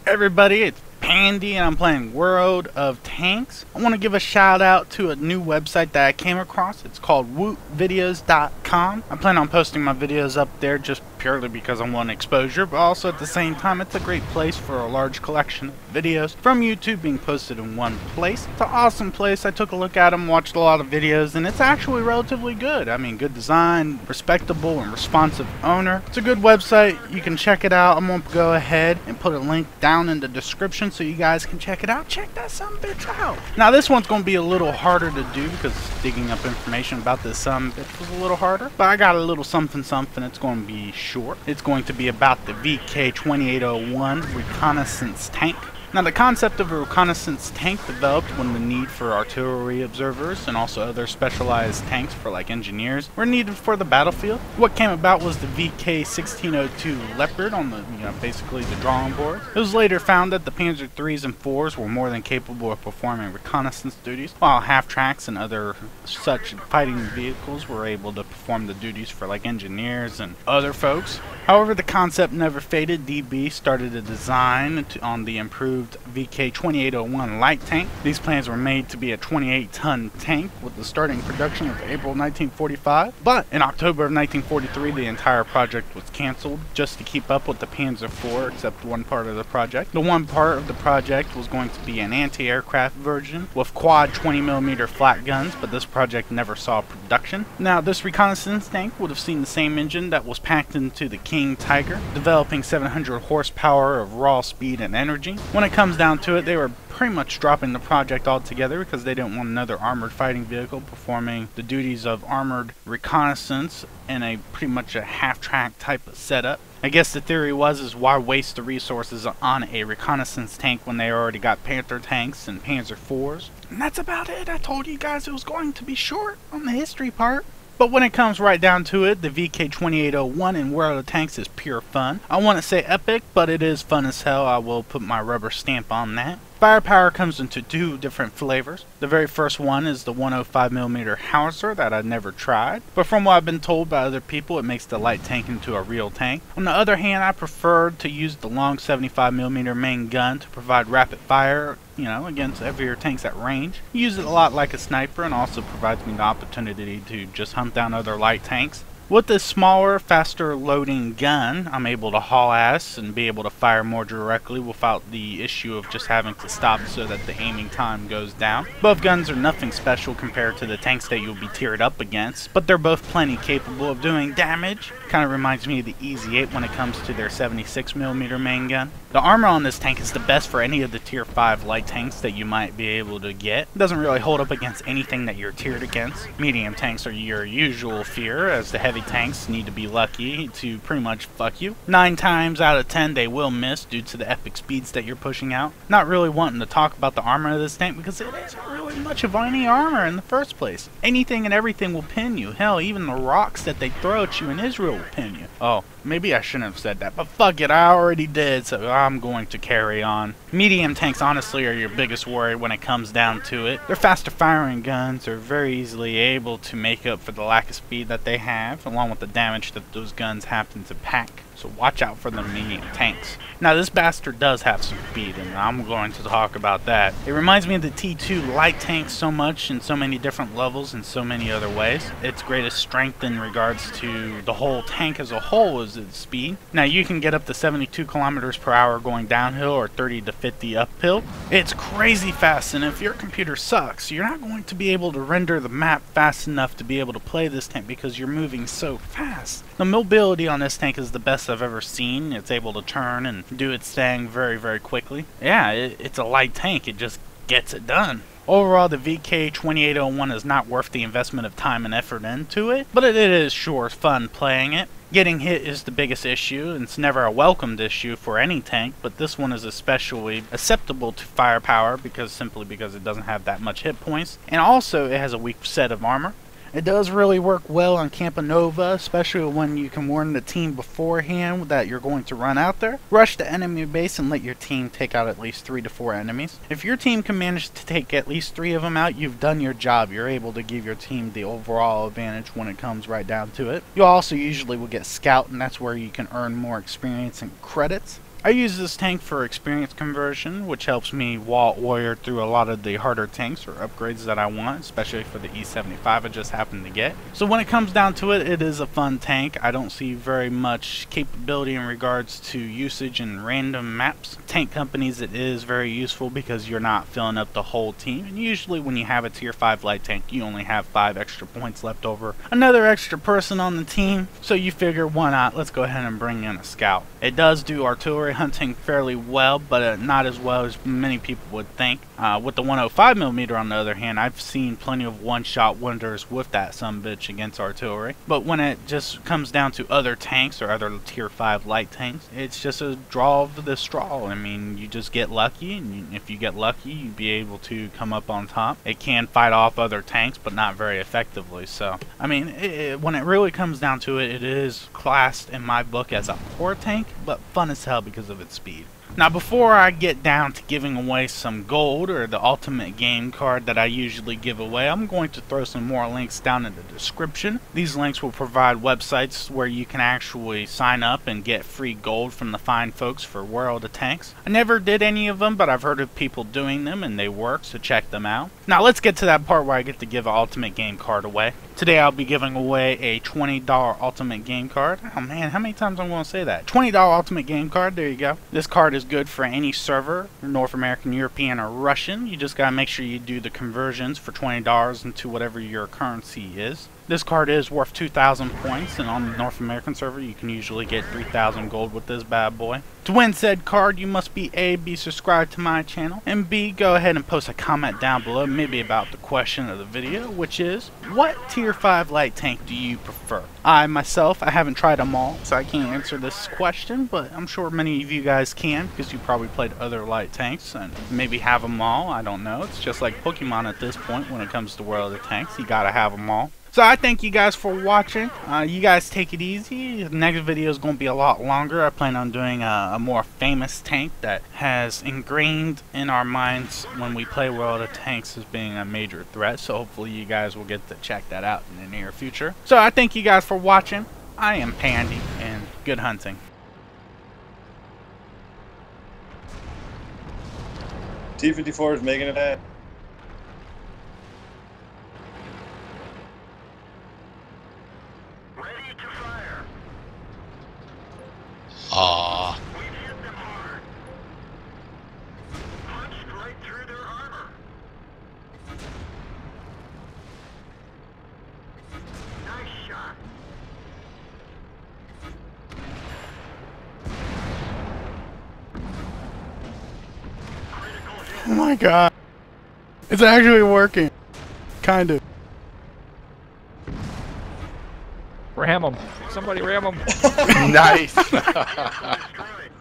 Everybody, it's Pandy and I'm playing World of Tanks. I want to give a shout out to a new website that I came across. It's called wootvideos.com. I plan on posting my videos up there just purely because I want exposure, but also at the same time it's a great place for a large collection of videos from YouTube being posted in one place. It's an awesome place. I took a look at them, watched a lot of videos, and it's actually relatively good. I mean, good design, respectable and responsive owner. It's a good website. You can check it out. I'm going to go ahead and put a link down in the description so you guys can check it out. Check that sumbitch out. Now this one's going to be a little harder to do because digging up information about this sumbitch was a little harder, but I got a little something. It's going to be short. It's going to be about the VK2801 Reconnaissance Tank. Now, the concept of a reconnaissance tank developed when the need for artillery observers and also other specialized tanks for like engineers were needed for the battlefield. What came about was the VK2802 Leopard on the, basically the drawing board. It was later found that the Panzer IIIs and IVs were more than capable of performing reconnaissance duties, while half-tracks and other such fighting vehicles were able to perform the duties for like engineers and other folks. However, the concept never faded. DB started a design on the improved VK2801 light tank. These plans were made to be a 28-ton tank with the starting production of April 1945, but in October of 1943 the entire project was cancelled just to keep up with the Panzer IV, except one part of the project. The one part of the project was going to be an anti-aircraft version with quad 20mm flat guns, but this project never saw production. Now, this reconnaissance tank would have seen the same engine that was packed into the King Tiger, developing 700 horsepower of raw speed and energy. When it comes down to it, they were pretty much dropping the project altogether because they didn't want another armored fighting vehicle performing the duties of armored reconnaissance in a pretty much a half-track type of setup. I guess the theory was why waste the resources on a reconnaissance tank when they already got Panther tanks and Panzer IVs. And that's about it. I told you guys it was going to be short on the history part. But when it comes right down to it, the VK2801 in World of Tanks is pure fun. I want to say epic, but it is fun as hell. I will put my rubber stamp on that. Firepower comes into two different flavors. The very first one is the 105mm howitzer that I've never tried, but from what I've been told by other people, it makes the light tank into a real tank. On the other hand, I prefer to use the long 75mm main gun to provide rapid fire, against heavier tanks at range. Use it a lot like a sniper and also provides me the opportunity to just hunt down other light tanks. With this smaller, faster loading gun, I'm able to haul ass and be able to fire more directly without the issue of just having to stop so that the aiming time goes down. Both guns are nothing special compared to the tanks that you'll be tiered up against, but they're both plenty capable of doing damage. Kind of reminds me of the Easy 8 when it comes to their 76mm main gun. The armor on this tank is the best for any of the tier 5 light tanks that you might be able to get. It doesn't really hold up against anything that you're tiered against. Medium tanks are your usual fear, as the heavy tanks need to be lucky to pretty much fuck you. 9 times out of 10 they will miss due to the epic speeds that you're pushing out. Not really wanting to talk about the armor of this tank because it isn't really much of any armor in the first place. Anything and everything will pin you. Hell, even the rocks that they throw at you in Israel will pin you. Oh, maybe I shouldn't have said that, but fuck it, I already did, so I'm going to carry on. Medium tanks honestly are your biggest worry when it comes down to it. They're faster firing guns, are very easily able to make up for the lack of speed that they have, along with the damage that those guns happen to pack. So watch out for the medium tanks. Now this bastard does have some speed, and I'm going to talk about that. It reminds me of the T2 light tank so much in so many different levels in so many other ways. Its greatest strength in regards to the whole tank as a whole is its speed. Now you can get up to 72 kilometers per hour going downhill or 30 to 50 uphill. It's crazy fast, and if your computer sucks, you're not going to be able to render the map fast enough to be able to play this tank because you're moving so fast. The mobility on this tank is the best I've ever seen. It's able to turn and do its thing very, very quickly. Yeah, it's a light tank. It just gets it done. Overall, the VK2801 is not worth the investment of time and effort into it, but it is sure fun playing it. Getting hit is the biggest issue, and it's never a welcomed issue for any tank, but this one is especially acceptable to firepower simply because it doesn't have that much hit points, and also it has a weak set of armor. It does really work well on Campanova, especially when you can warn the team beforehand that you're going to run out there. Rush the enemy base and let your team take out at least 3 to 4 enemies. If your team can manage to take at least 3 of them out, you've done your job. You're able to give your team the overall advantage when it comes right down to it. You also usually will get scout, and that's where you can earn more experience and credits. I use this tank for experience conversion, which helps me wall warrior through a lot of the harder tanks or upgrades that I want, especially for the E75 I just happened to get. So when it comes down to it, it is a fun tank. I don't see very much capability in regards to usage in random maps. Tank companies, it is very useful because you're not filling up the whole team, and usually when you have a tier 5 light tank, you only have 5 extra points left over. Another extra person on the team, so you figure, why not? Let's go ahead and bring in a scout. It does do artillery hunting fairly well, but not as well as many people would think. With the 105mm on the other hand, I've seen plenty of one-shot wonders with that sumbitch against artillery. But when it just comes down to other tanks or other tier 5 light tanks, it's just a draw of the straw. I mean, you just get lucky, and if you get lucky, you'd be able to come up on top. It can fight off other tanks, but not very effectively. So, I mean, when it really comes down to it, it is classed in my book as a poor tank, but fun as hell because of its speed. Now, before I get down to giving away some gold or the ultimate game card that I usually give away, I'm going to throw some more links down in the description. These links will provide websites where you can actually sign up and get free gold from the fine folks for World of Tanks. I never did any of them, but I've heard of people doing them and they work, so check them out. Now, let's get to that part where I get to give an ultimate game card away. Today I'll be giving away a $20 ultimate game card. Oh man, how many times I'm going to say that? $20 ultimate game card, there you go. This card is good for any server, North American, European, or Russian. You just gotta make sure you do the conversions for $20 into whatever your currency is. This card is worth 2,000 points, and on the North American server you can usually get 3,000 gold with this bad boy. To win said card, you must be A, be subscribed to my channel, and B, go ahead and post a comment down below, maybe about the question of the video, which is, what tier 5 light tank do you prefer? I haven't tried them all, so I can't answer this question, but I'm sure many of you guys can, because you probably played other light tanks, and maybe have them all, I don't know. It's just like Pokemon at this point when it comes to World of Tanks, you gotta have them all. So I thank you guys for watching. You guys take it easy. The next video is going to be a lot longer. I plan on doing a more famous tank that has ingrained in our minds when we play World of Tanks as being a major threat. So hopefully you guys will get to check that out in the near future. So I thank you guys for watching. I am Pandy, and good hunting. T-54 is making it happen. Aww. We've hit them hard. Punched right through their armor. Nice shot. Critical hit. Oh my god. It's actually working. Kind of. Ram him. Somebody ram him. Nice. Destroyed.